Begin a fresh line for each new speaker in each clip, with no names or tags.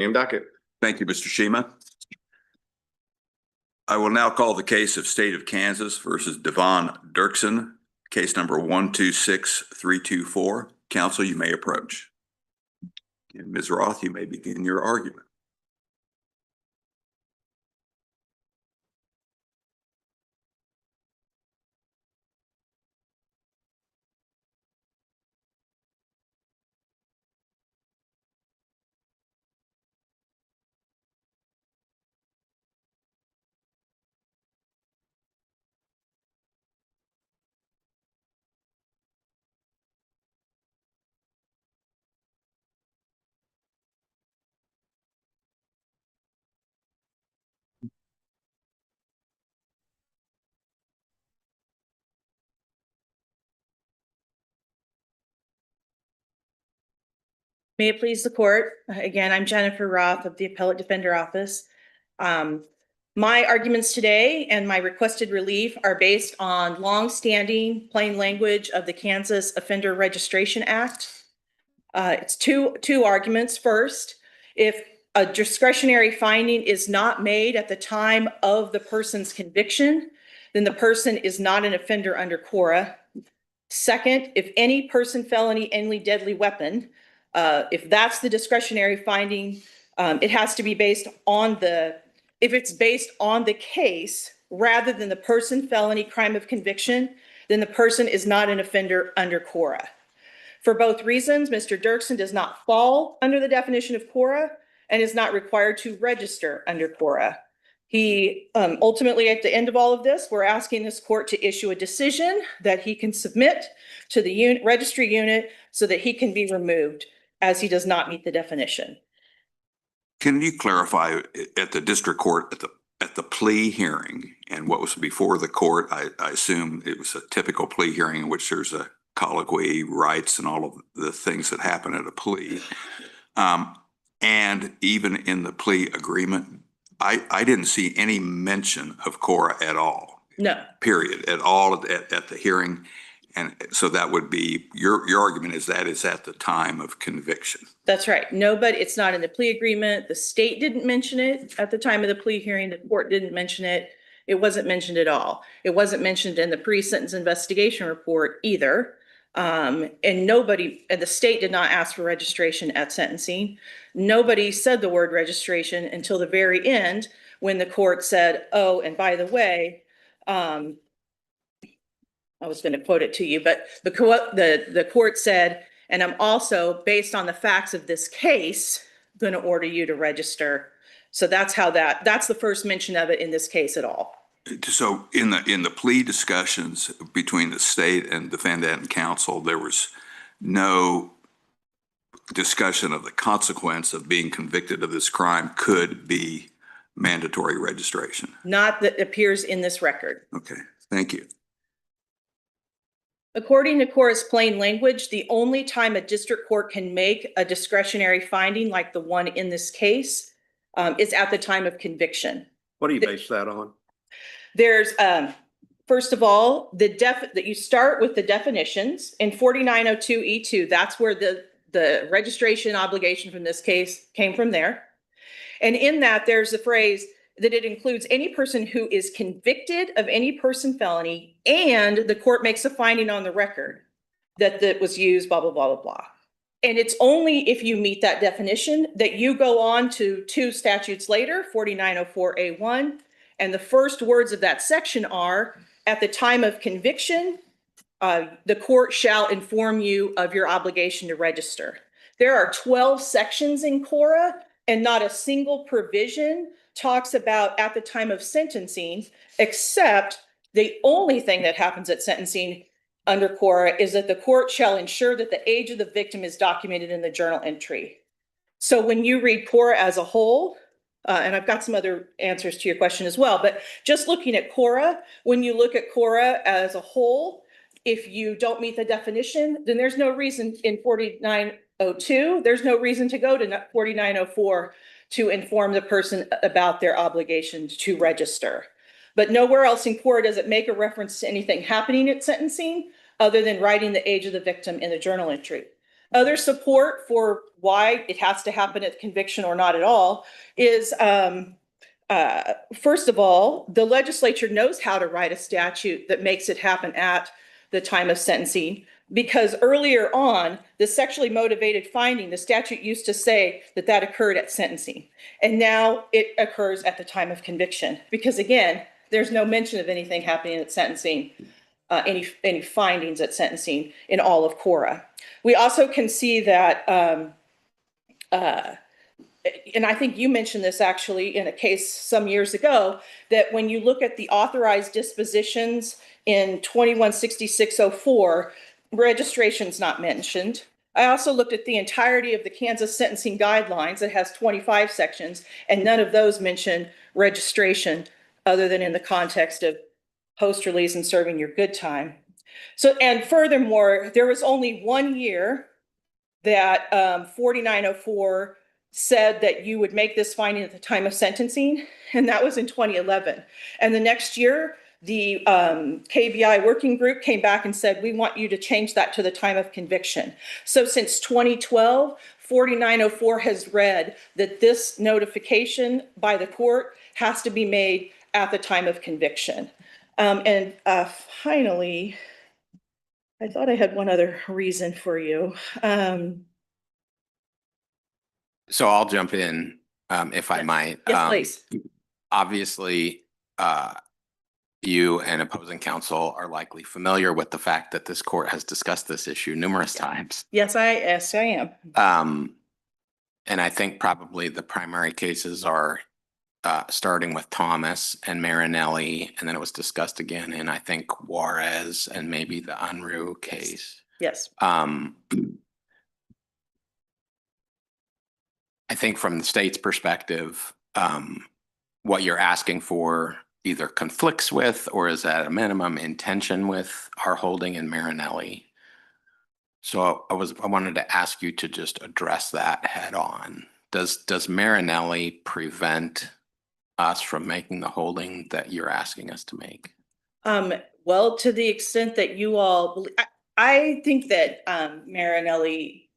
Name docket.
Thank you, Mr. Shima. I will now call the case of State of Kansas versus Devon Dirksen, case number 126324. Counsel, you may approach. And Ms. Roth, you may begin your argument.
May it please the court. Again, I'm Jennifer Roth of the Appellate Defender Office. My arguments today and my requested relief are based on longstanding plain language of the Kansas Offender Registration Act. It's two arguments. First, if a discretionary finding is not made at the time of the person's conviction, then the person is not an offender under KORA. Second, if any person, felony, any deadly weapon, if that's the discretionary finding, it has to be based on if it's based on the case rather than the person, felony, crime of conviction, then the person is not an offender under KORA. For both reasons, Mr. Dirksen does not fall under the definition of KORA and is not required to register under KORA. He ultimately, at the end of all of this, we're asking this court to issue a decision that he can submit to the registry unit so that he can be removed, as he does not meet the definition.
Can you clarify at the district court at the plea hearing and what was before the court? I assume it was a typical plea hearing in which there's a colloquy, rights, and all of the things that happen at a plea. And even in the plea agreement, I didn't see any mention of KORA at all.
No.
Period. At all at the hearing. And so that would be, your argument is that it's at the time of conviction.
That's right. No, but it's not in the plea agreement. The state didn't mention it at the time of the plea hearing. The court didn't mention it. It wasn't mentioned at all. It wasn't mentioned in the pre-sentence investigation report either. And the state did not ask for registration at sentencing. Nobody said the word registration until the very end when the court said, oh, and by the way, I was going to quote it to you, but the court said, and I'm also, based on the facts of this case, going to order you to register. So that's the first mention of it in this case at all.
So in the plea discussions between the state and defendant and counsel, there was no discussion of the consequence of being convicted of this crime could be mandatory registration.
Not that appears in this record.
Okay, thank you.
According to KORA's plain language, the only time a district court can make a discretionary finding like the one in this case is at the time of conviction.
What do you base that on?
There's, first of all, that you start with the definitions in 4902E2. That's where the registration obligation from this case came from there. And in that, there's the phrase that it includes any person who is convicted of any person felony, and the court makes a finding on the record that was used, blah, blah, blah, blah, blah. And it's only if you meet that definition that you go on to two statutes later, 4904A1, and the first words of that section are, at the time of conviction, the court shall inform you of your obligation to register. There are 12 sections in KORA, and not a single provision talks about at the time of sentencing, except the only thing that happens at sentencing under KORA is that the court shall ensure that the age of the victim is documented in the journal entry. So when you read KORA as a whole, and I've got some other answers to your question as well, but just looking at KORA, when you look at KORA as a whole, if you don't meet the definition, then there's no reason in 4902, there's no reason to go to 4904 to inform the person about their obligation to register. But nowhere else in KORA does it make a reference to anything happening at sentencing other than writing the age of the victim in the journal entry. Other support for why it has to happen at conviction or not at all is, first of all, the legislature knows how to write a statute that makes it happen at the time of sentencing. Because earlier on, the sexually motivated finding, the statute used to say that that occurred at sentencing. And now it occurs at the time of conviction. Because again, there's no mention of anything happening at sentencing, any findings at sentencing in all of Cora. We also can see that, and I think you mentioned this actually in a case some years ago, that when you look at the authorized dispositions in 216604, registration's not mentioned. I also looked at the entirety of the Kansas sentencing guidelines. It has 25 sections, and none of those mention registration other than in the context of post release and serving your good time. So, and furthermore, there was only 1 year that 4904 said that you would make this finding at the time of sentencing, and that was in 2011. And the next year, the KBI working group came back and said, we want you to change that to the time of conviction. So since 2012, 4904 has read that this notification by the court has to be made at the time of conviction. And finally, I thought I had one other reason for you.
So I'll jump in, if I might.
Yes, please.
Obviously, you and opposing counsel are likely familiar with the fact that this court has discussed this issue numerous times.
Yes, I am.
And I think probably the primary cases are starting with Thomas and Marinelli, and then it was discussed again in, I think, Juarez and maybe the Unruh case.
Yes.
I think from the state's perspective, what you're asking for either conflicts with or is at a minimum in tension with our holding in Marinelli. So I wanted to ask you to just address that head on. Does Marinelli prevent us from making the holding that you're asking us to make?
Well, to the extent that you all believe, I think that Marinelli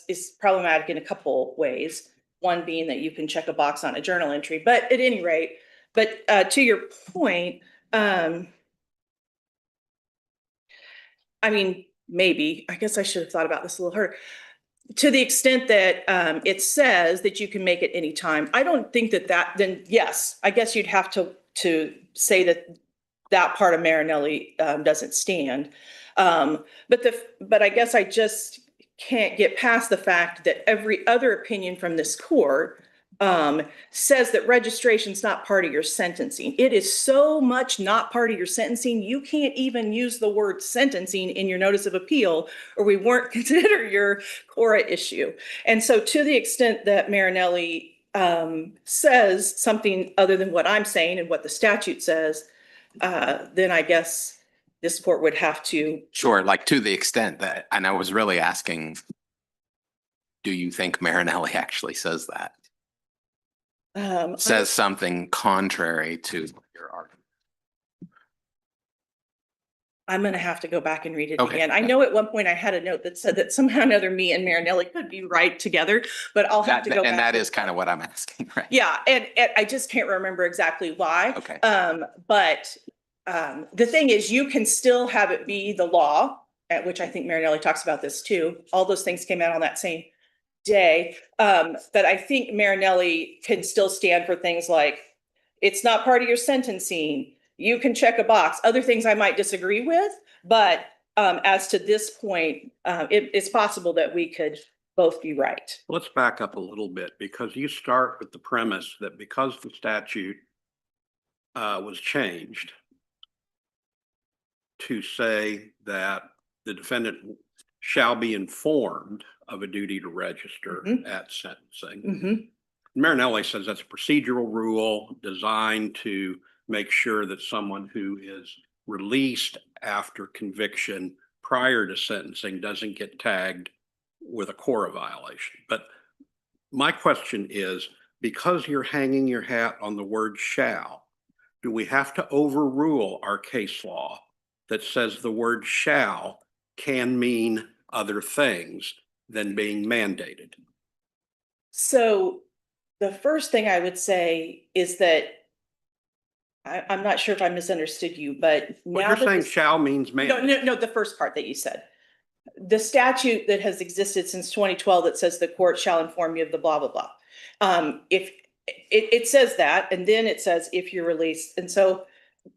is problematic in a couple ways. One being that you can check a box on a journal entry, but at any rate, to your point, I mean, maybe, I guess I should have thought about this a little harder. To the extent that it says that you can make it anytime, I don't think that then yes, I guess you'd have to say that part of Marinelli doesn't stand. But I guess I just can't get past the fact that every other opinion from this court says that registration's not part of your sentencing. It is so much not part of your sentencing, you can't even use the word sentencing in your notice of appeal, or we won't consider your Cora issue. And so to the extent that Marinelli says something other than what I'm saying and what the statute says, then I guess this court would have to.
Sure, like to the extent that, and I was really asking, do you think Marinelli actually says that? Says something contrary to your argument?
I'm going to have to go back and read it
Okay.
again. I know at one point I had a note that said that somehow or another me and Marinelli could be right together, but I'll have to go back.
And that is kind of what I'm asking, right?
Yeah, and I just can't remember exactly why.
Okay.
But the thing is, you can still have it be the law, at which I think Marinelli talks about this too. All those things came out on that same day. But I think Marinelli can still stand for things like, it's not part of your sentencing. You can check a box. Other things I might disagree with, but as to this point, it's possible that we could both be right.
Let's back up a little bit, because you start with the premise that because the statute was changed to say that the defendant shall be informed of a duty to register at sentencing. Marinelli says that's a procedural rule designed to make sure that someone who is released after conviction prior to sentencing doesn't get tagged with a Cora violation. But my question is, because you're hanging your hat on the word shall, do we have to overrule our case law that says the word shall can mean other things than being mandated.
So the first thing I would say is that I'm not sure if I misunderstood you, but
What
now
you're
that
saying
this-
shall means
no,
mandate.
no, the first part that you said. The statute that has existed since 2012 that says the court shall inform you of the blah, blah, blah. If it says that, and then it says if you're released. And so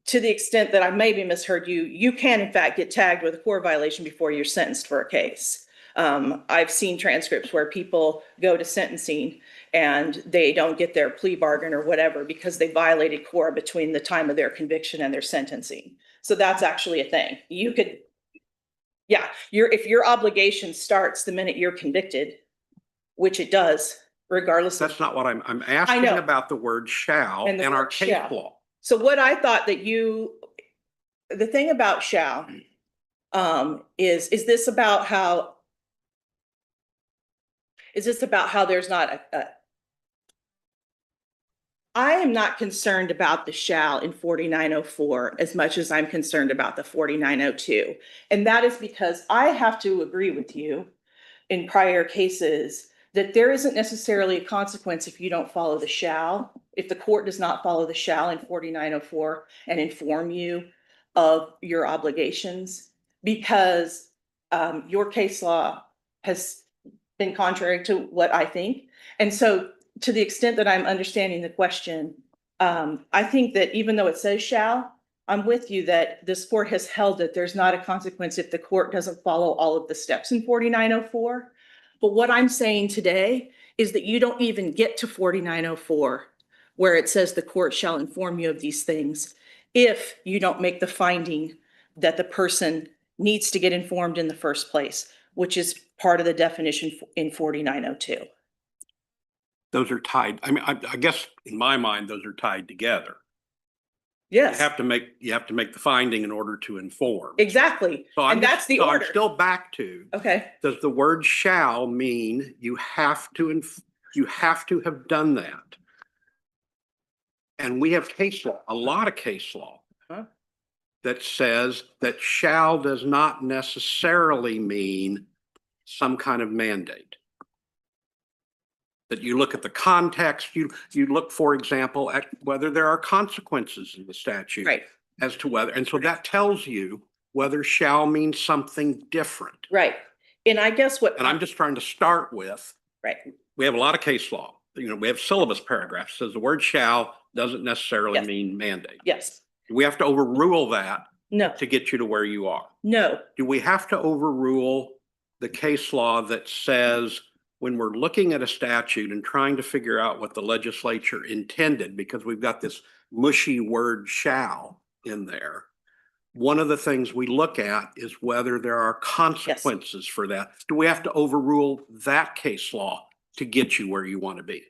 to the extent that I maybe misheard you, you can in fact get tagged with a core violation before you're sentenced for a case. I've seen transcripts where people go to sentencing and they don't get their plea bargain or whatever because they violated core between the time of their conviction and their sentencing. So that's actually a thing. You could, yeah, if your obligation starts the minute you're convicted, which it does, regardless of.
That's not what I'm asking
know.
about the word shall
And the
and our
word
case
shall.
law.
So what I thought that the thing about shall, is this about how there's not I am not concerned about the shall in 4904 as much as I'm concerned about the 4902. And that is because I have to agree with you in prior cases that there isn't necessarily a consequence if you don't follow the shall. If the court does not follow the shall in 4904 and inform you of your obligations, because your case law has been contrary to what I think. And so to the extent that I'm understanding the question, I think that even though it says shall, I'm with you that this court has held that there's not a consequence if the court doesn't follow all of the steps in 4904. But what I'm saying today is that you don't even get to 4904, where it says the court shall inform you of these things, if you don't make the finding that the person needs to get informed in the first place, which is part of the definition in 4902.
Those are tied. I mean, I guess in my mind, those are tied together.
Yes,
You have to make the finding in order to inform.
exactly.
So
And that's the order.
I'm still back to,
Okay,
does the word shall mean you have to have done that? And we have case law, a lot of case law
Huh?
that says that shall does not necessarily mean some kind of mandate. That you look at the context, you look, for example, at whether there are consequences in the statute.
right,
As to whether, and so that tells you whether shall means something different.
right. And I guess what.
And I'm just trying to start with,
Right,
we have a lot of case law. We have syllabus paragraphs, says the word shall doesn't necessarily
Yes.
mean mandate.
yes,
Do we have to overrule that
no,
to get you to where you are?
no,
Do we have to overrule the case law that says when we're looking at a statute and trying to figure out what the legislature intended, because we've got this mushy word shall in there, one of the things we look at is whether there are consequences for that. Do we have to overrule that case law to get you where you want to be?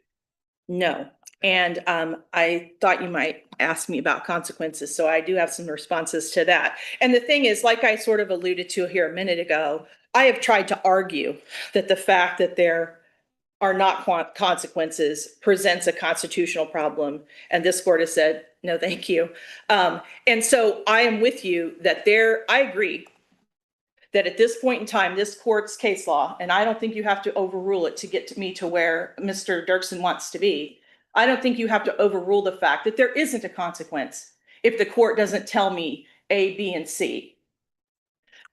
no. And I thought you might ask me about consequences, so I do have some responses to that. And the thing is, like I sort of alluded to here a minute ago, I have tried to argue that the fact that there are not consequences presents a constitutional problem. And this court has said, no, thank you. And so I am with you that I agree that at this point in time, this court's case law, and I don't think you have to overrule it to get me to where Mr. Dirksen wants to be. I don't think you have to overrule the fact that there isn't a consequence if the court doesn't tell me A, B, and C.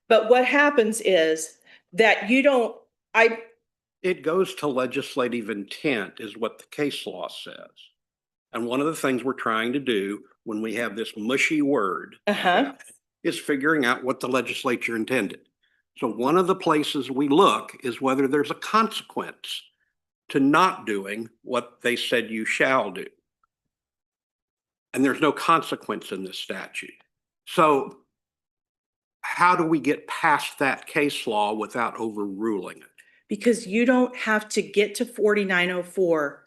But what happens is that
It goes to legislative intent is what the case law says. And one of the things we're trying to do when we have this mushy word is figuring out what the legislature intended. So one of the places we look is whether there's a consequence to not doing what they said you shall do. And there's no consequence in this statute. So how do we get past that case law without overruling it?
Because you don't have to get to 4904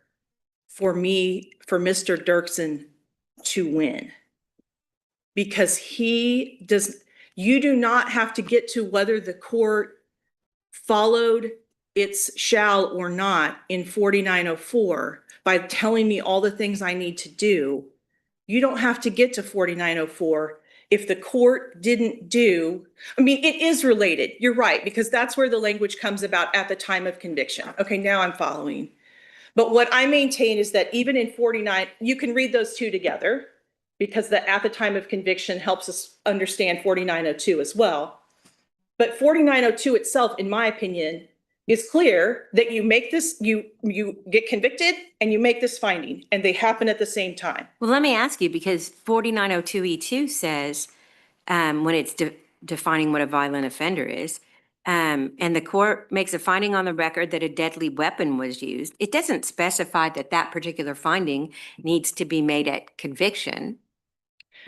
for Mr. Dirksen to win. Because you do not have to get to whether the court followed its shall or not in 4904 by telling me all the things I need to do. You don't have to get to 4904 if the court didn't do, I mean, it is related. You're right, because that's where the language comes about at the time of conviction. Okay, now I'm following. But what I maintain is that even in 49, you can read those two together because the at the time of conviction helps us understand 4902 as well. But 4902 itself, in my opinion, is clear that you make this, you get convicted and you make this finding, and they happen at the same time.
Well, let me ask you, because 4902E2 says, when it's defining what a violent offender is, and the court makes a finding on the record that a deadly weapon was used, it doesn't specify that that particular finding needs to be made at conviction,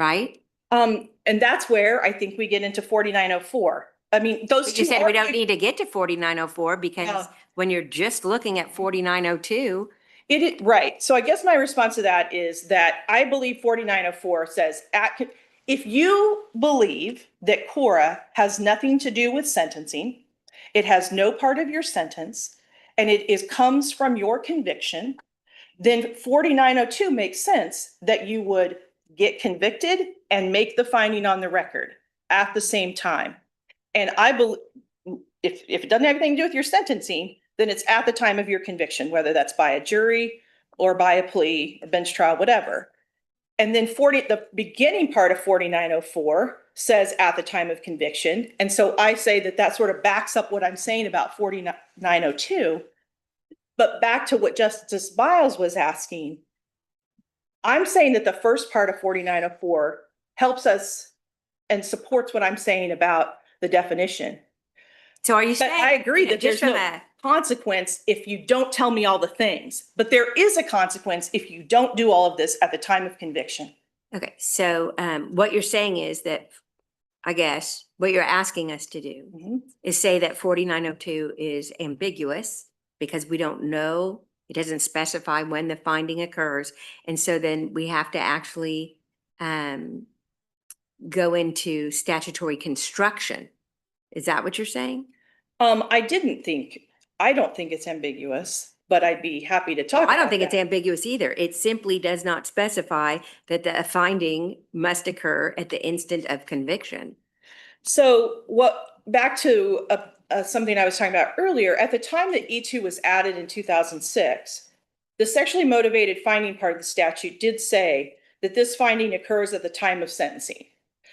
right?
And that's where I think we get into 4904. I mean, those
But
two.
you said we don't need to get to 4904 because
Yeah.
when you're just looking at 4902,
Right. So I guess my response to that is that I believe 4904 says if you believe that Cora has nothing to do with sentencing, it has no part of your sentence, and comes from your conviction, then 4902 makes sense that you would get convicted and make the finding on the record at the same time. And I believe if it doesn't have anything to do with your sentencing, then it's at the time of your conviction, whether that's by a jury or by a plea, a bench trial, whatever. And then the beginning part of 4904 says at the time of conviction. And so I say that sort of backs up what I'm saying about 4902. But back to what Justice Biles was asking, I'm saying that the first part of 4904 helps us and supports what I'm saying about the definition.
so are you
But
saying?
I agree that
just
there's
from
no
a,
consequence if you don't tell me all the things. But there is a consequence if you don't do all of this at the time of conviction.
okay, so what you're saying is that, I guess, what you're asking us to do is say that 4902 is ambiguous because we don't know, it doesn't specify when the finding occurs. And so then we have to actually go into statutory construction. Is that what you're saying?
I don't think it's ambiguous, but I'd be happy to talk
I don't
about
think it's
that.
ambiguous either. It simply does not specify that the finding must occur at the instant of conviction.
So back to something I was talking about earlier, at the time that E2 was added in 2006, the sexually motivated finding part of the statute did say that this finding occurs at the time of sentencing.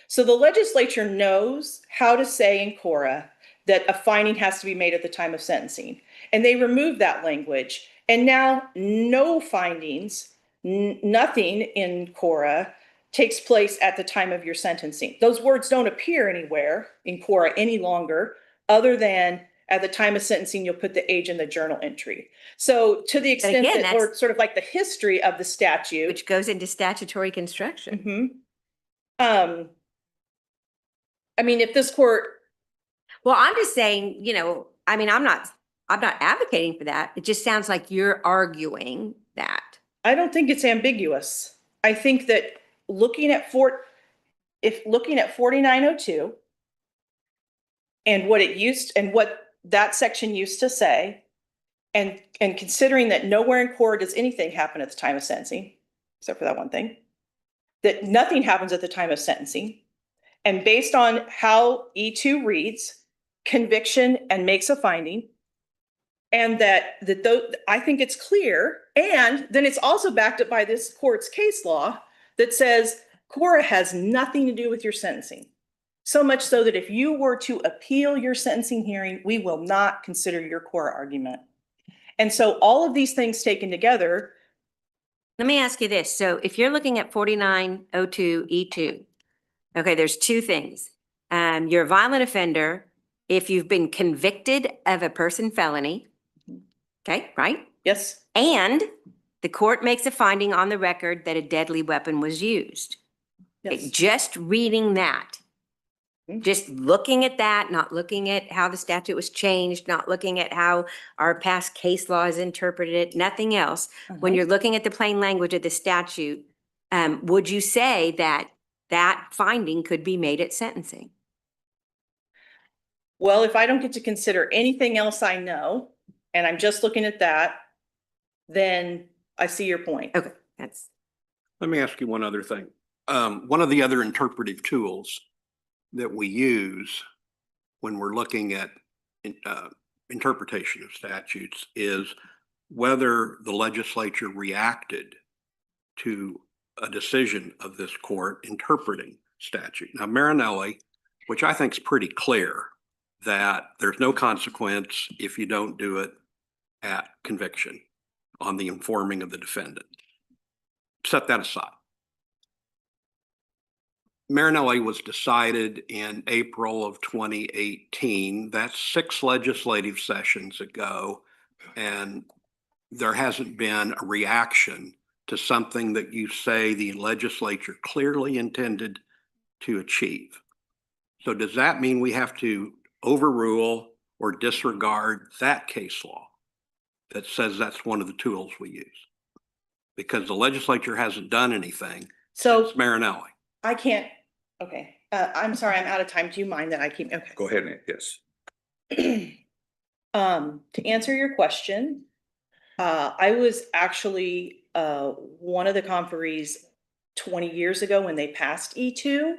So the legislature knows how to say in Cora that a finding has to be made at the time of sentencing. And they removed that language. And now no findings, nothing in Cora takes place at the time of your sentencing. Those words don't appear anywhere in Cora any longer, other than at the time of sentencing, you'll put the age in the journal entry. So to the extent
again,
that, or sort of like the history of the statute.
Which goes into statutory construction.
I mean, if this court.
Well, I'm just saying, I mean, I'm not advocating for that. It just sounds like you're arguing that.
I don't think it's ambiguous. I think that looking at 4902 and what that section used to say, and considering that nowhere in Cora does anything happen at the time of sentencing, except for that one thing, that nothing happens at the time of sentencing, and based on how E2 reads conviction and makes a finding, and that I think it's clear, and then it's also backed up by this court's case law that says Cora has nothing to do with your sentencing. So much so that if you were to appeal your sentencing hearing, we will not consider your Cora argument. And so all of these things taken together.
Let me ask you this. So if you're looking at 4902E2, okay, there's two things. You're a violent offender if you've been convicted of a person felony. Okay, right?
Yes.
And the court makes a finding on the record that a deadly weapon was used.
Yes.
Okay, just reading that, just looking at that, not looking at how the statute was changed, not looking at how our past case law has interpreted it, nothing else. When you're looking at the plain language of the statute, would you say that that finding could be made at sentencing?
Well, if I don't get to consider anything else I know, and I'm just looking at that, then I see your point.
Okay,
Let me ask you one other thing. One of the other interpretive tools that we use when we're looking at interpretation of statutes is whether the legislature reacted to a decision of this court interpreting statute. Now, Marinelli, which I think is pretty clear that there's no consequence if you don't do it at conviction on the informing of the defendant. Set that aside. Marinelli was decided in April of 2018. That's 6 legislative sessions ago, and there hasn't been a reaction to something that you say the legislature clearly intended to achieve. So does that mean we have to overrule or disregard that case law that says that's one of the tools we use? Because the legislature hasn't done anything since Marinelli.
I can't, okay. I'm sorry, I'm out of time. Do you mind that I keep, okay.
Go ahead, Nick. Yes.
To answer your question, I was actually one of the conferees 20 years ago when they passed E2.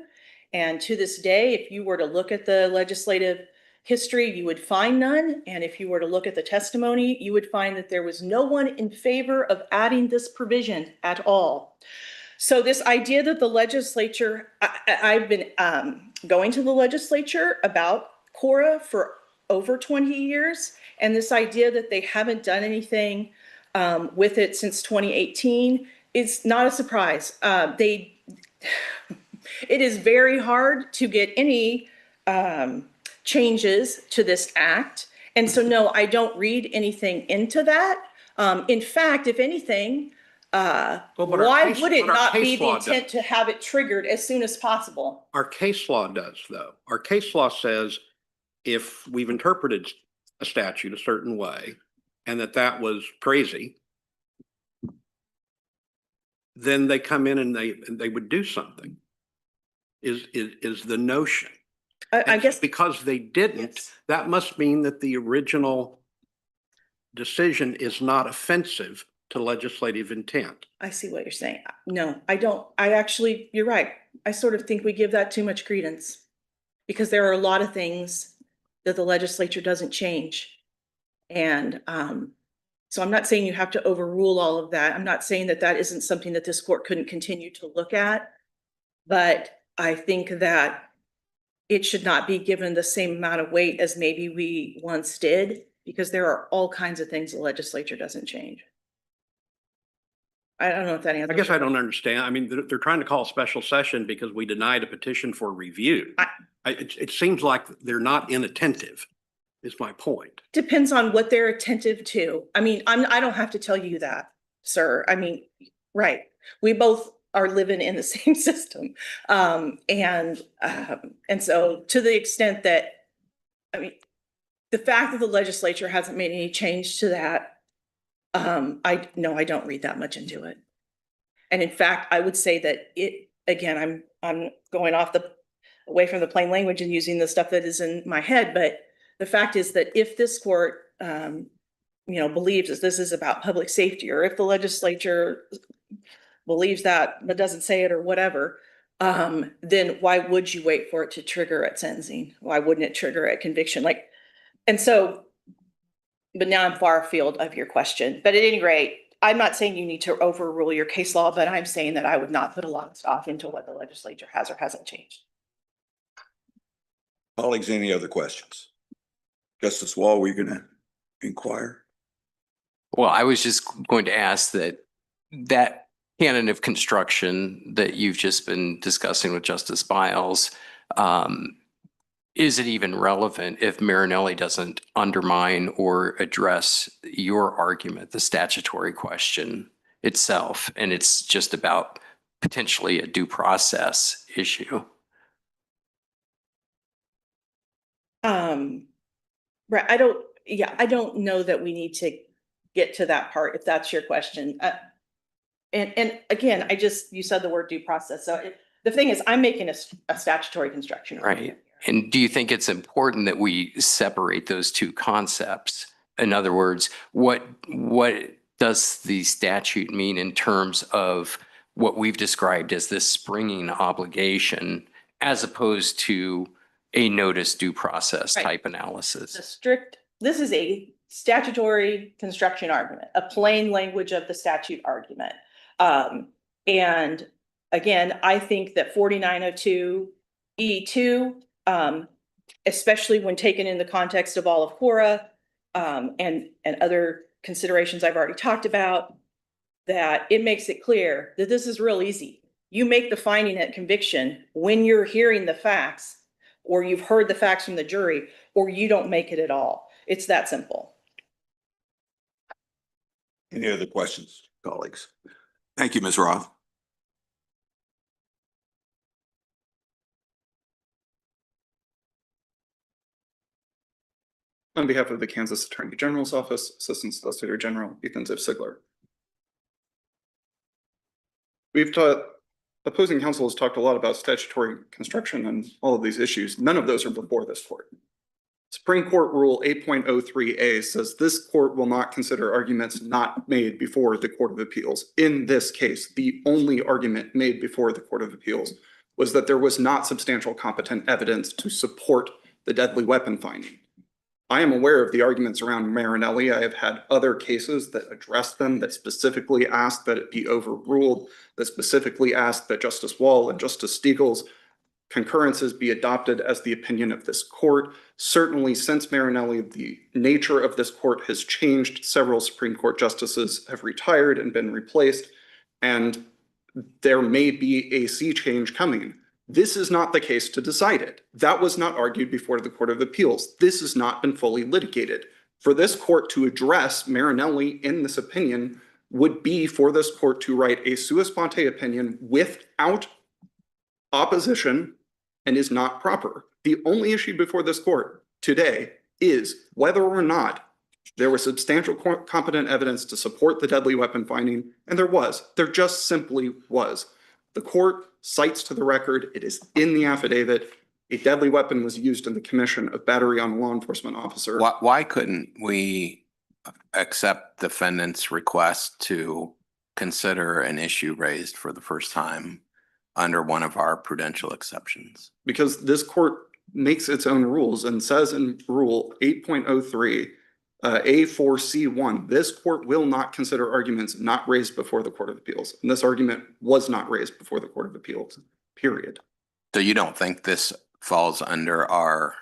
And to this day, if you were to look at the legislative history, you would find none. And if you were to look at the testimony, you would find that there was no one in favor of adding this provision at all. So this idea that the legislature, I've been going to the legislature about CORA for over 20 years. And this idea that they haven't done anything with it since 2018 is not a surprise. It is very hard to get any changes to this act. And so, no, I don't read anything into that. In fact, if anything, why would it not be the intent to have it triggered as soon as possible?
Our case law does, though. Our case law says if we've interpreted a statute a certain way and that was crazy, then they come in and they would do something. Is the notion.
I guess
because they didn't,
yes.
That must mean that the original decision is not offensive to legislative intent.
I see what you're saying. No, I don't. I actually, you're right. I sort of think we give that too much credence because there are a lot of things that the legislature doesn't change. And so I'm not saying you have to overrule all of that. I'm not saying that that isn't something that this court couldn't continue to look at, but I think that it should not be given the same amount of weight as maybe we once did, because there are all kinds of things the legislature doesn't change. I don't know if that answers.
I guess I don't understand. I mean, they're trying to call a special session because we denied a petition for review. It seems like they're not inattentive, is my point.
Depends on what they're attentive to. I mean, I don't have to tell you that, sir. I mean, right. We both are living in the same system. And so to the extent that, I mean, the fact that the legislature hasn't made any change to that, I don't read that much into it. And in fact, I would say that again, I'm going away from the plain language and using the stuff that is in my head, but the fact is that if this court, believes that this is about public safety, or if the legislature believes that but doesn't say it or whatever, then why would you wait for it to trigger at sentencing? Why wouldn't it trigger at conviction? But now I'm far afield of your question. But at any rate, I'm not saying you need to overrule your case law, but I'm saying that I would not put a lot of stock into what the legislature has or hasn't changed.
Colleagues, any other questions? Justice Wall, were you going to inquire?
Well, I was just going to ask that canon of construction that you've just been discussing with Justice Biles, is it even relevant if Marinelli doesn't undermine or address your argument, the statutory question itself, and it's just about potentially a due process issue?
Right. I don't know that we need to get to that part if that's your question. And again, you said the word due process. So the thing is, I'm making a statutory construction.
Right. And do you think it's important that we separate those two concepts? In other words, what does the statute mean in terms of
what we've described as this springing obligation as opposed to a notice due process
Right.
type
The
analysis.
this is a statutory construction argument, a plain language of the statute argument. And again, I think that 4902E2, especially when taken in the context of all of Cora, and other considerations I've already talked about, that it makes it clear that this is real easy. You make the finding at conviction when you're hearing the facts, or you've heard the facts from the jury, or you don't make it at all. It's that simple.
Any other questions, colleagues? Thank you, Ms. Roth.
On behalf of the Kansas Attorney General's Office, Assistant Solicitor General Ethan Ziff-Sigler. Opposing counsel has talked a lot about statutory construction and all of these issues. None of those are before this court. Supreme Court Rule 8.03A says this court will not consider arguments not made before the Court of Appeals. In this case, the only argument made before the Court of Appeals was that there was not substantial competent evidence to support the deadly weapon finding. I am aware of the arguments around Marinelli. I have had other cases that address them, that specifically ask that it be overruled, that specifically ask that Justice Wall and Justice Stiegel's concurrences be adopted as the opinion of this court. Certainly, since Marinelli, the nature of this court has changed. Several Supreme Court justices have retired and been replaced, and there may be a sea change coming. This is not the case to decide it. That was not argued before the Court of Appeals. This has not been fully litigated. For this court to address Marinelli in this opinion would be for this court to write a sua sponte opinion without opposition and is not proper. The only issue before this court today is whether or not there was substantial competent evidence to support the deadly weapon finding, and there was. There just simply was. The court cites to the record, it is in the affidavit, a deadly weapon was used in the commission of battery on a law enforcement officer.
Why couldn't we accept defendant's request to consider an issue raised for the first time under one of our prudential exceptions?
Because this court makes its own rules and says in Rule 8.03, A4C1, this court will not consider arguments not raised before the Court of Appeals. And this argument was not raised before the Court of Appeals, period.
So you don't think this falls under our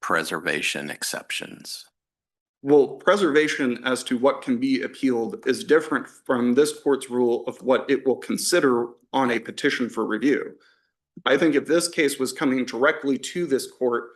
preservation exceptions?
Well, preservation as to what can be appealed is different from this court's rule of what it will consider on a petition for review. I think if this case was coming directly to this court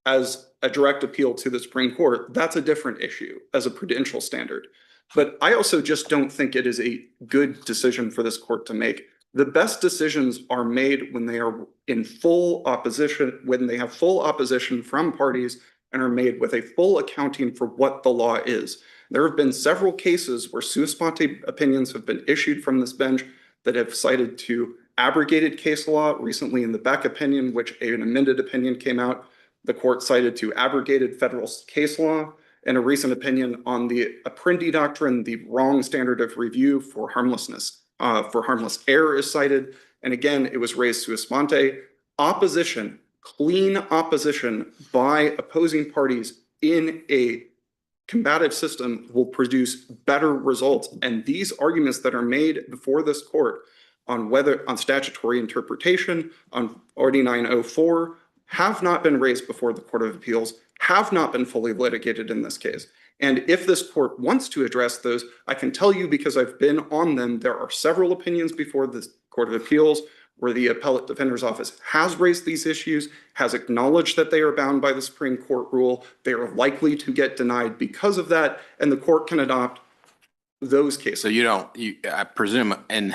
as a direct appeal to the Supreme Court, that's a different issue as a prudential standard. But I also just don't think it is a good decision for this court to make. The best decisions are made when they are in full opposition, when they have full opposition from parties and are made with a full accounting for what the law is. There have been several cases where sua sponte opinions have been issued from this bench that have cited to abrogated case law. Recently in the Beck opinion, which an amended opinion came out, the court cited to abrogated federal case law. In a recent opinion on the Apprendi doctrine, the wrong standard of review for harmlessness, for harmless error is cited. And again, it was raised sua sponte. Opposition, clean opposition by opposing parties in a combative system will produce better results. And these arguments that are made before this court on statutory interpretation, on 4904, have not been raised before the Court of Appeals, have not been fully litigated in this case. And if this court wants to address those, I can tell you because I've been on them, there are several opinions before the Court of Appeals where the Appellate Defender's Office has raised these issues, has acknowledged that they are bound by the Supreme Court rule. They are likely to get denied because of that, and the court can adopt those cases.
So I presume, and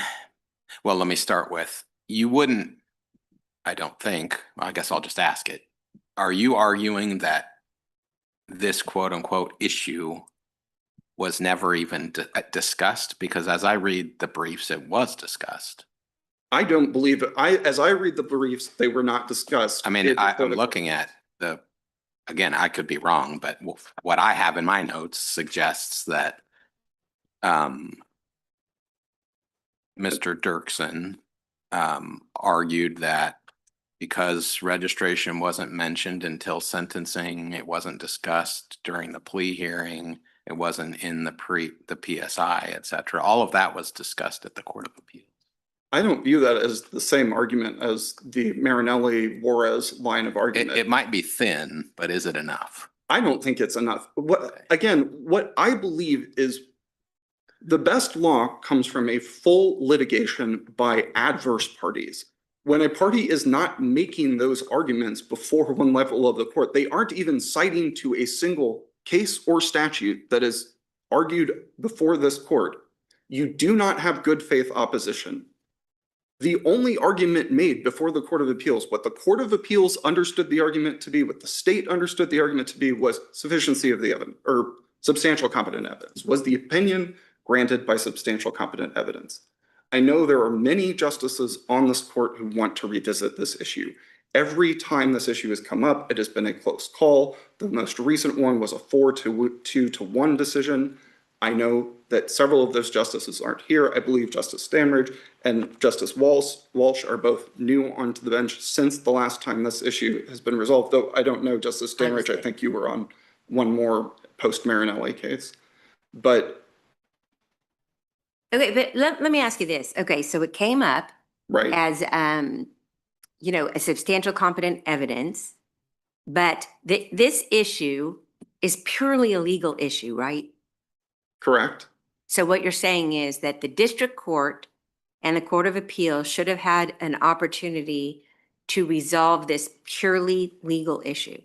well, let me start with, you wouldn't, I don't think, I guess I'll just ask it. Are you arguing that this quote unquote issue was never even discussed? Because as I read the briefs, it was discussed.
I don't believe it. As I read the briefs, they were not discussed.
I mean, I'm looking at again, I could be wrong, but what I have in my notes suggests that Mr. Dirksen argued that because registration wasn't mentioned until sentencing, it wasn't discussed during the plea hearing, it wasn't in the PSI, et cetera. All of that was discussed at the Court of Appeals.
I don't view that as the same argument as the Marinelli-Juarez line of argument.
It might be thin, but is it enough?
I don't think it's enough. What I believe is the best law comes from a full litigation by adverse parties. When a party is not making those arguments before one level of the court, they aren't even citing to a single case or statute that is argued before this court. You do not have good faith opposition. The only argument made before the Court of Appeals, what the Court of Appeals understood the argument to be, what the state understood the argument to be, was sufficiency of the evidence, or substantial competent evidence. Was the opinion granted by substantial competent evidence? I know there are many justices on this court who want to revisit this issue. Every time this issue has come up, it has been a close call. The most recent one was a 4-2-1 decision. I know that several of those justices aren't here. I believe Justice Stanridge and Justice Walsh are both new onto the bench since the last time this issue has been resolved, though I don't know, Justice Stanridge, I think you were on one more post-Marinelli case. But
Okay, but let me ask you this. Okay, so it came up
right,
as, you know, a substantial competent evidence, but this issue is purely a legal issue, right?
correct.
So what you're saying is that the district court and the Court of Appeals should have had an opportunity to resolve this purely legal issue.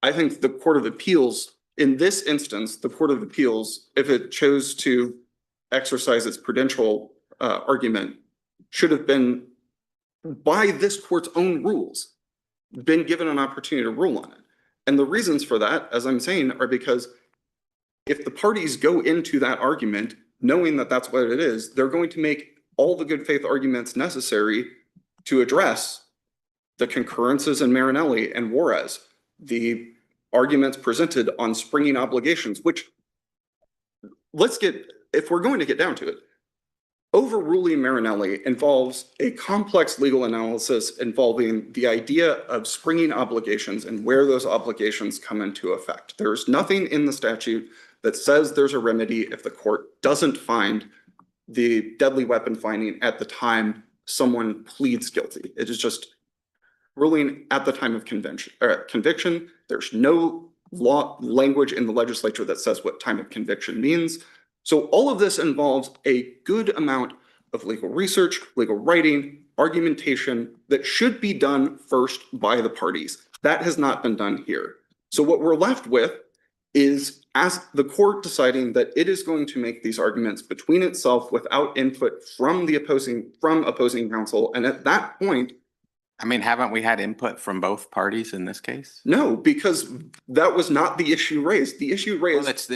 I think the Court of Appeals, in this instance, the Court of Appeals, if it chose to exercise its prudential argument, should have been, by this court's own rules, been given an opportunity to rule on it. And the reasons for that, as I'm saying, are because if the parties go into that argument knowing that that's what it is, they're going to make all the good faith arguments necessary to address the concurrences in Marinelli and Juarez, the arguments presented on springing obligations, which, if we're going to get down to it, overruling Marinelli involves a complex legal analysis involving the idea of springing obligations and where those obligations come into effect. There's nothing in the statute that says there's a remedy if the court doesn't find the deadly weapon finding at the time someone pleads guilty. It is just ruling at the time of conviction. There's no law language in the legislature that says what time of conviction means. So all of this involves a good amount of legal research, legal writing, argumentation that should be done first by the parties. That has not been done here. So what we're left with is as the court deciding that it is going to make these arguments between itself without input from opposing counsel. And at that point,
I mean, haven't we had input from both parties in this case?
no, because that was not the issue raised. The issue raised.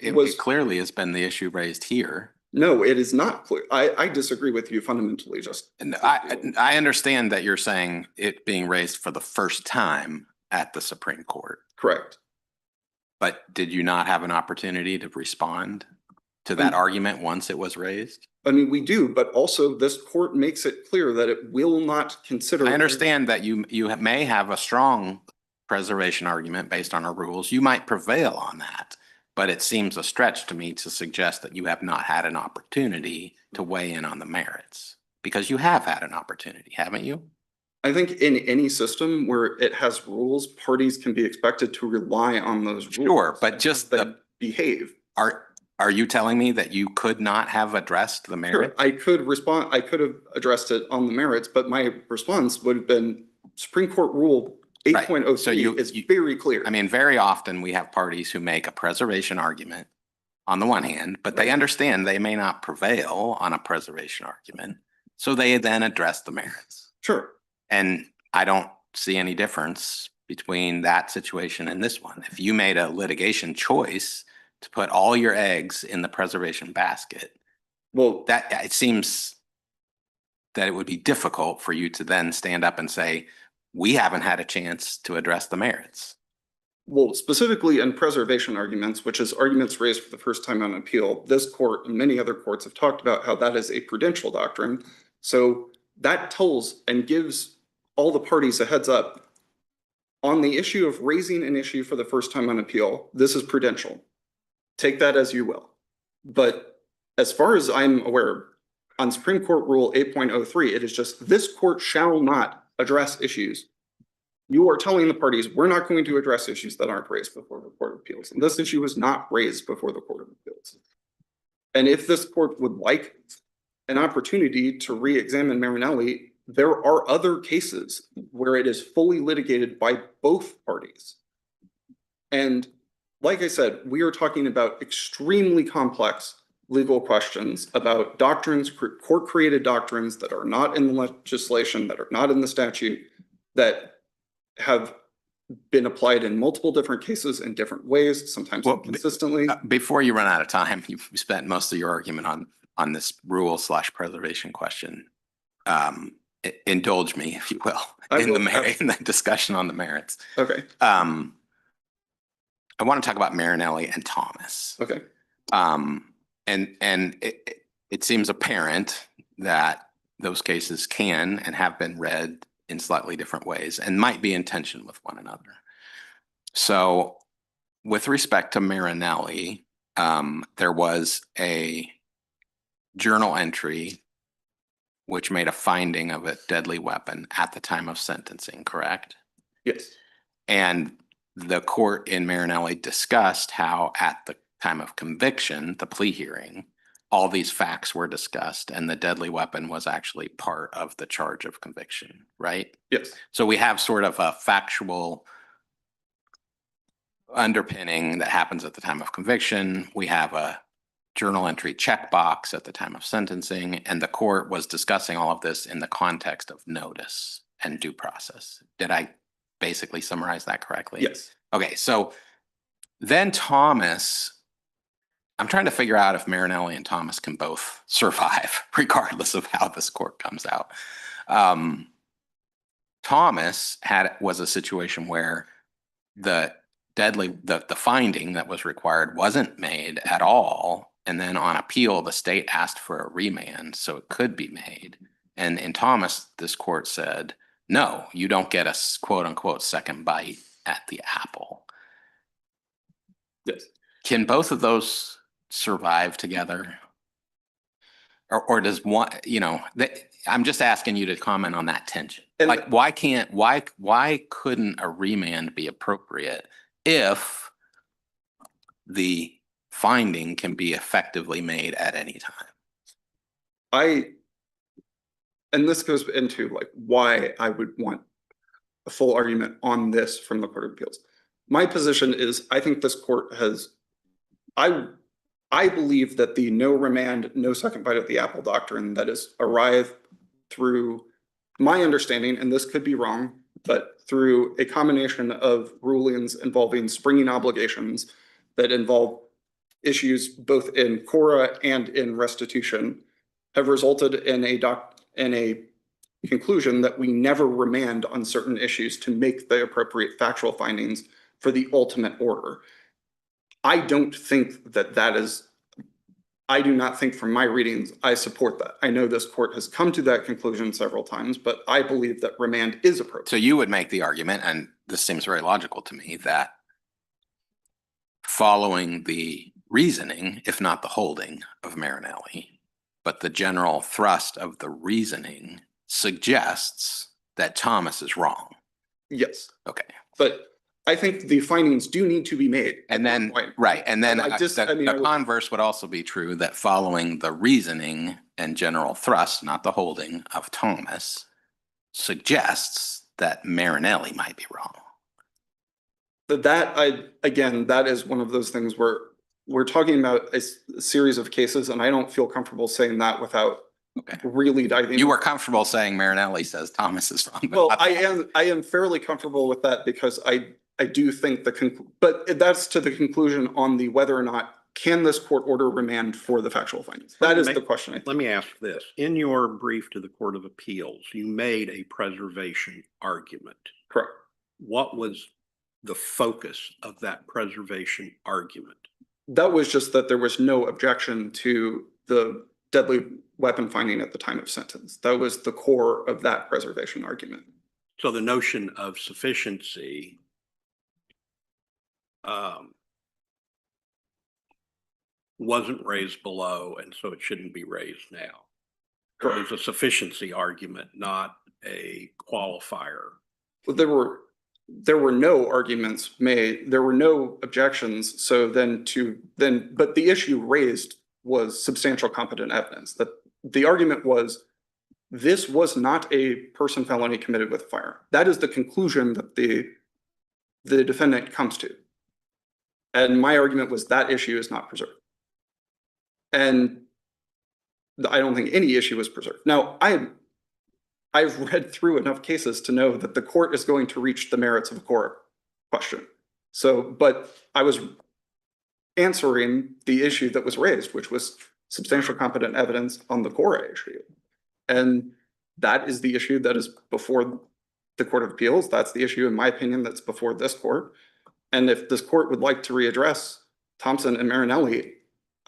Well, it clearly has been the issue raised here.
No, it is not clear. I disagree with you fundamentally,
And I understand that you're saying it being raised for the first time at the Supreme Court.
correct.
But did you not have an opportunity to respond to that argument once it was raised?
I mean, we do, but also this court makes it clear that it will not consider.
I understand that you may have a strong preservation argument based on our rules. You might prevail on that, but it seems a stretch to me to suggest that you have not had an opportunity to weigh in on the merits, because you have had an opportunity, haven't you?
I think in any system where it has rules, parties can be expected to rely on those rules.
Sure, but just
that behave.
Are you telling me that you could not have addressed the
Sure,
merits?
I could respond. I could have addressed it on the merits, but my response would have been Supreme Court Rule 8.03 is very clear.
I mean, very often we have parties who make a preservation argument on the one hand, but they understand they may not prevail on a preservation argument. So they then address the merits.
Sure.
And I don't see any difference between that situation and this one. If you made a litigation choice to put all your eggs in the preservation basket,
Well,
that it seems that it would be difficult for you to then stand up and say, we haven't had a chance to address the merits.
Well, specifically in preservation arguments, which is arguments raised for the first time on appeal, this court and many other courts have talked about how that is a prudential doctrine. So that tells and gives all the parties a heads up on the issue of raising an issue for the first time on appeal. This is prudential. Take that as you will. But as far as I'm aware, on Supreme Court Rule 8.03, it is just this court shall not address issues. You are telling the parties, we're not going to address issues that aren't raised before the Court of Appeals. And this issue was not raised before the Court of Appeals. And if this court would like an opportunity to re-examine Marinelli, there are other cases where it is fully litigated by both parties. And like I said, we are talking about extremely complex legal questions about doctrines, court-created doctrines that are not in the legislation, that are not in the statute, that have been applied in multiple different cases in different ways, sometimes consistently.
Before you run out of time, you've spent most of your argument on this rule/preservation question. Indulge me, if you will, in the discussion on the merits.
Okay.
I want to talk about Marinelli and Thomas.
Okay.
And it seems apparent that those cases can and have been read in slightly different ways and might be in tension with one another. So with respect to Marinelli, there was a journal entry which made a finding of a deadly weapon at the time of sentencing, correct?
Yes.
And the court in Marinelli discussed how at the time of conviction, the plea hearing, all these facts were discussed and the deadly weapon was actually part of the charge of conviction, right?
Yes.
So we have sort of a factual underpinning that happens at the time of conviction. We have a journal entry checkbox at the time of sentencing, and the court was discussing all of this in the context of notice and due process. Did I basically summarize that correctly?
Yes.
Okay, so then Thomas, I'm trying to figure out if Marinelli and Thomas can both survive, regardless of how this court comes out. Thomas was a situation where the finding that was required wasn't made at all. And then on appeal, the state asked for a remand so it could be made. And in Thomas, this court said, no, you don't get a quote unquote second bite at the apple.
Yes.
Can both of those survive together? Or does one, I'm just asking you to comment on that tension.
And
like, why couldn't a remand be appropriate if the finding can be effectively made at any time?
And this goes into like why I would want a full argument on this from the Court of Appeals. My position is I think this court has, I believe that the no remand, no second bite at the apple doctrine that has arrived through my understanding, and this could be wrong, but through a combination of rulings involving springing obligations that involve issues both in Cora and in restitution, have resulted in a conclusion that we never remand on certain issues to make the appropriate factual findings for the ultimate order. I don't think that is, I do not think from my readings, I support that. I know this court has come to that conclusion several times, but I believe that remand is appropriate.
So you would make the argument, and this seems very logical to me, that following the reasoning, if not the holding of Marinelli, but the general thrust of the reasoning suggests that Thomas is wrong.
Yes.
Okay.
But I think the findings do need to be made.
And then, right, and then the
would
converse would also be true, that following the reasoning and general thrust, not the holding of Thomas, suggests that Marinelli might be wrong.
Again, that is one of those things where we're talking about a series of cases, and I don't feel comfortable saying that without really diving.
You were comfortable saying Marinelli says Thomas is wrong.
Well, I am fairly comfortable with that because I do think but that's to the conclusion on the whether or not can this court order remand for the factual findings. That is the question.
Let me ask this. In your brief to the Court of Appeals, you made a preservation argument.
Correct.
What was the focus of that preservation argument?
That was just that there was no objection to the deadly weapon finding at the time of sentence. That was the core of that preservation argument.
So the notion of sufficiency wasn't raised below, and so it shouldn't be raised now. It was a sufficiency argument, not a qualifier.
But there were no arguments made, there were no objections. So but the issue raised was substantial competent evidence. That the argument was, this was not a person felony committed with a firearm. That is the conclusion that the defendant comes to. And my argument was that issue is not preserved. And I don't think any issue was preserved. Now, I've read through enough cases to know that the court is going to reach the merits of a core question. So, but I was answering the issue that was raised, which was substantial competent evidence on the core issue. And that is the issue that is before the Court of Appeals. That's the issue, in my opinion, that's before this court. And if this court would like to readdress Thompson and Marinelli,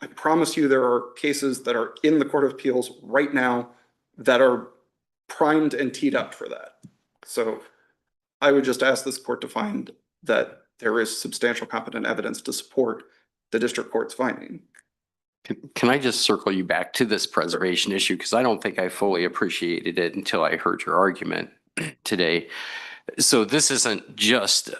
I promise you there are cases that are in the Court of Appeals right now that are primed and teed up for that. So I would just ask this court to find that there is substantial competent evidence to support the district court's finding.
Can I just circle you back to this preservation issue? Because I don't think I fully appreciated it until I heard your argument today. So this isn't just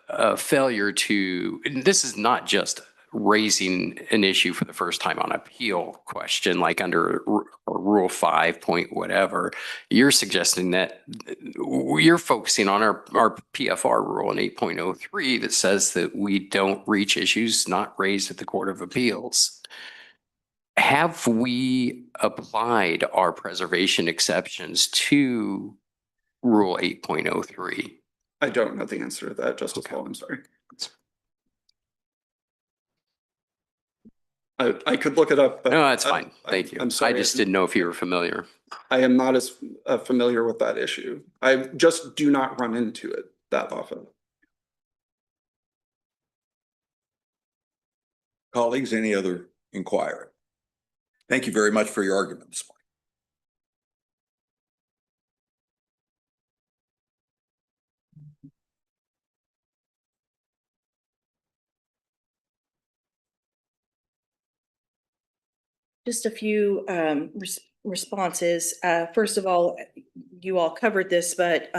a failure to, this is not just raising an issue for the first time on appeal question, like under Rule 5 point whatever. You're suggesting that you're focusing on our PFR rule in 8.03 that says that we don't reach issues not raised at the Court of Appeals. Have we applied our preservation exceptions to Rule 8.03?
I don't know the answer to that, Justice Hall, I'm sorry. I could look it up. But
No, that's fine. Thank you.
I'm sorry.
I just didn't know if you were familiar.
I am not as familiar with that issue. I just do not run into it that often.
Colleagues, any other inquiry? Thank you very much for your argument this morning.
Just a few responses. First of all, you all covered this, but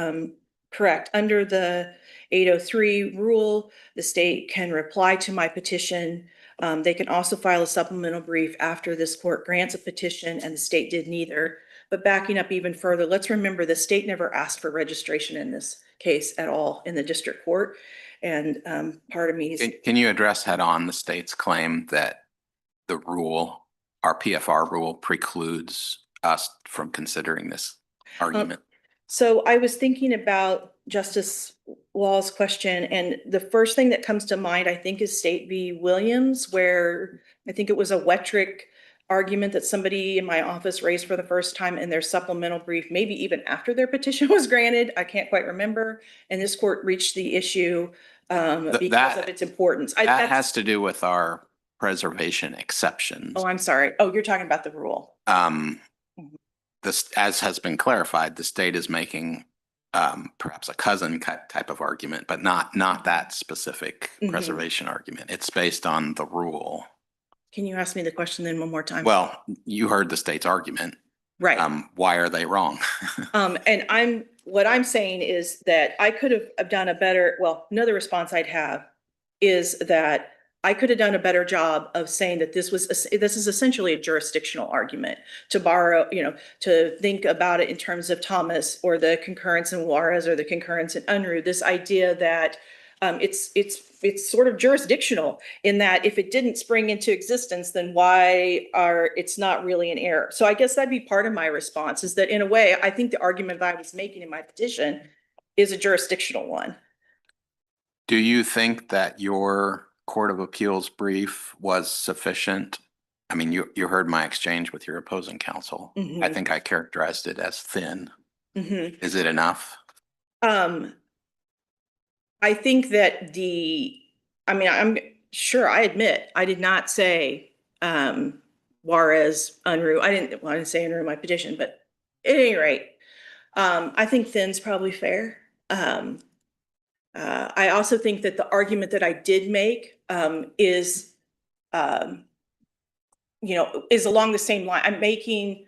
correct. Under the 803 rule, the state can reply to my petition. They can also file a supplemental brief after this court grants a petition, and the state did neither. But backing up even further, let's remember the state never asked for registration in this case at all in the district court. And part of me is—
Can you address head on the state's claim that the rule, our PFR rule, precludes us from considering this argument?
So I was thinking about Justice Wall's question, and the first thing that comes to mind, I think, is State v. Williams, where I think it was a Wettrick argument that somebody in my office raised for the first time in their supplemental brief, maybe even after their petition was granted. I can't quite remember. And this court reached the issue because of its importance.
That has to do with our preservation exceptions.
Oh, I'm sorry. Oh, you're talking about the rule.
This, as has been clarified, the state is making perhaps a cousin type of argument, but not that specific preservation argument. It's based on the rule.
Can you ask me the question then one more time?
Well, you heard the state's argument.
Right.
Why are they wrong?
And what I'm saying is that I could have done a better, well, another response I'd have is that I could have done a better job of saying that this is essentially a jurisdictional argument, to borrow, to think about it in terms of Thomas or the concurrence in Juarez or the concurrence in Unruh, this idea that it's sort of jurisdictional in that if it didn't spring into existence, then it's not really an error. So I guess that'd be part of my response, is that in a way, I think the argument that I was making in my petition is a jurisdictional one.
Do you think that your Court of Appeals brief was sufficient? I mean, you heard my exchange with your opposing counsel. I think I characterized it as thin. Is it enough?
I think that I'm sure, I admit, I did not say, Juarez, Unruh. I didn't say Unruh in my petition, but at any rate, I think thin's probably fair. I also think that the argument that I did make, is, is along the same line. I'm making,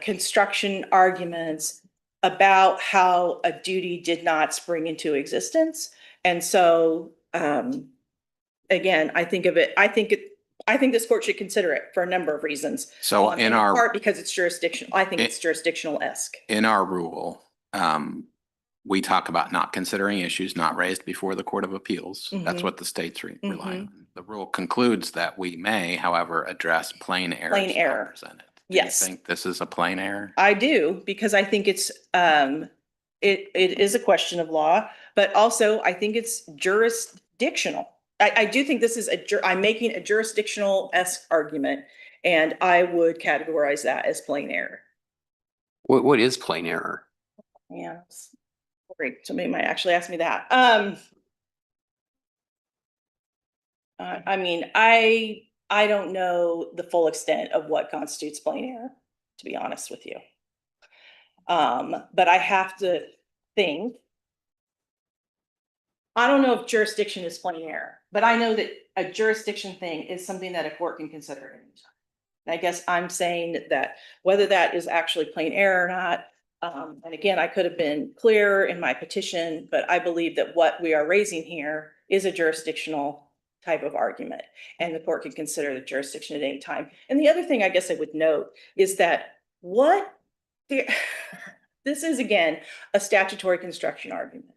construction arguments about how a duty did not spring into existence. And so, again, I think this court should consider it for a number of reasons.
So in our,
Part because it's jurisdictional. I think it's jurisdictional-esque.
in our rule, we talk about not considering issues not raised before the Court of Appeals. That's
Mhm.
what the states rely on. The rule concludes that we may, however, address plain errors
Plain
not
error.
presented.
Yes.
Do you think this is a plain error?
I do, because I think it's, it is a question of law, but also I think it's jurisdictional. I do think this is I'm making a jurisdictional-esque argument, and I would categorize that as plain error.
What is plain error?
Yeah. Great. Somebody might actually ask me that. I don't know the full extent of what constitutes plain error, to be honest with you. But I have to think. I don't know if jurisdiction is plain error, but I know that a jurisdiction thing is something that a court can consider at any time. And I guess I'm saying that whether that is actually plain error or not, and again, I could have been clearer in my petition, but I believe that what we are raising here is a jurisdictional type of argument, and the court can consider the jurisdiction at any time. And the other thing I guess I would note is that this is, again, a statutory construction argument.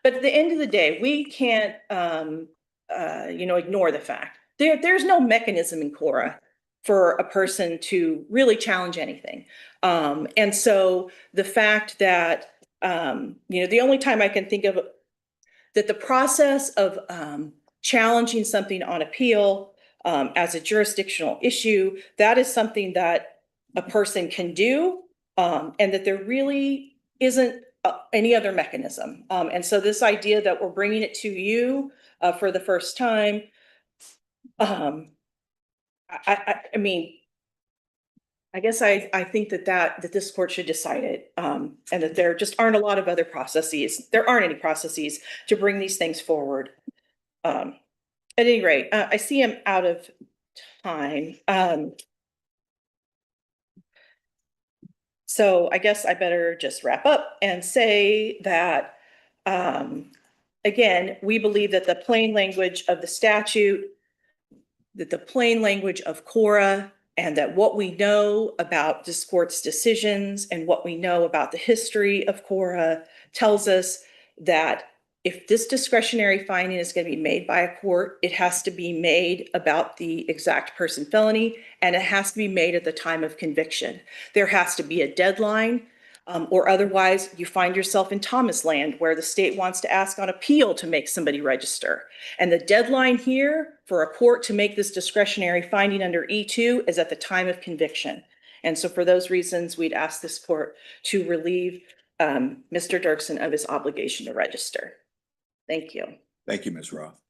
But at the end of the day, we can't, ignore the fact there's no mechanism in Cora for a person to really challenge anything. And so the fact that, the only time I can think of that the process of challenging something on appeal as a jurisdictional issue, that is something that a person can do, and that there really isn't any other mechanism. And so this idea that we're bringing it to you for the first time, I guess I think that this court should decide it, and that there just aren't a lot of other processes. There aren't any processes to bring these things forward. At any rate, I see I'm out of time. So I guess I better just wrap up and say that, again, we believe that the plain language of the statute, that the plain language of Cora, and that what we know about this court's decisions and what we know about the history of Cora tells us that if this discretionary finding is going to be made by a court, it has to be made about the exact person felony, and it has to be made at the time of conviction. There has to be a deadline, or otherwise you find yourself in Thomas land, where the state wants to ask on appeal to make somebody register. And the deadline here for a court to make this discretionary finding under E2 is at the time of conviction. And so for those reasons, we'd ask this court to relieve Mr. Dirksen of his obligation to register. Thank you.
Thank you, Ms. Roth.